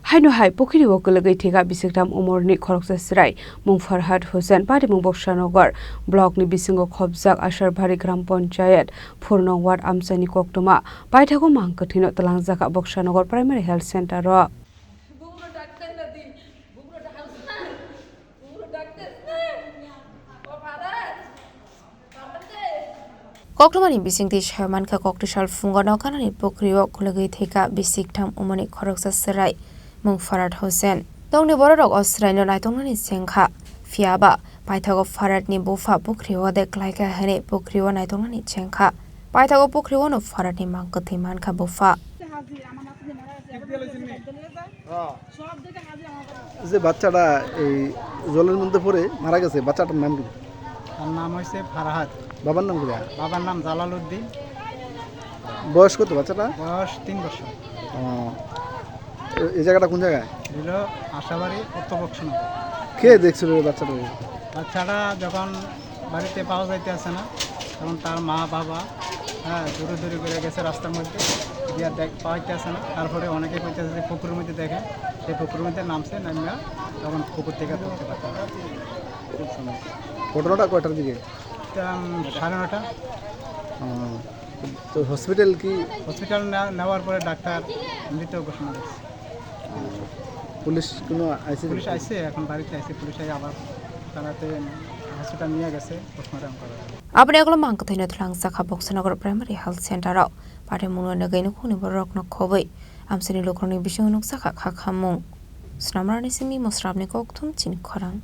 Haino hai pokiri wo Kwlwngwi Thwikha Bisiktham Umarni Khoroksa Chwrai mung Farhad Hussain pari mung Boksanogar block ni bisingo khobjak Asharbari Gram Panchayat Phurnong Ward Amsani Koktoma paithago mang kathino talangjaka Boksanogar Primary Health Center ro Koktomani bisingti shamanka koktishal fungono kanani pokriwo Kwlwngwi Thwikha Bisiktham Umarni Khoroksa Chwrai mung Farhad Hussain dongni borok osraino naitongnani chengkha fiaba paithago Farhad ni bufa pokriwo deklaika hene pokriwo naitongnani chengkha paithago pokriwo no Farhad ni mangkathi mankha bufa যে বাচ্চাটা এই জলের মধ্যে পড়ে মারা গেছে বাচ্চাটার নাম কি তার নাম হইছে ফারহাদ বাবার নাম কি বাবার নাম জালালউদ্দিন বয়স কত বাচ্চাটা বয়স 3 বছর এই জায়গাটা কোন জায়গায় দিল আশাবাড়ি উত্তরবক্ষণগর কে দেখছিল বাচ্চাটা বাচ্চাটা যখন বাড়িতে পাওয়া যাইতে আসে না তখন তার মা বাবা দূরে দূরে করে গেছে রাস্তার মধ্যে গিয়া পাইতে আসে না তারপরে অনেকে কইতেছে যে পুকুরের মধ্যে দেখে সেই পুকুরের মধ্যে নামছে নামিয়া তখন পুকুর থেকে ধরতে পারছে ঘটনাটা কয়টার দিকে 9:30 তো হসপিটাল নেওয়ার পরে ডাক্তার মৃত ঘোষণা করছে পুলিশ কোনো পুলিশ আইছে এখন বাড়িতে আইছে পুলিশ আবার তারাতে হসপিটাল নিয়ে গেছে পোস্টমর্টম করা Apne aglo mangkathino thalangjaka Boksanogar Primary Health Center ro pare mungno nagaino khoni borok no khoboi amsini lokroni bising nuksaka khakhamung snamrani simi mosrabni kokthum Chini Khorang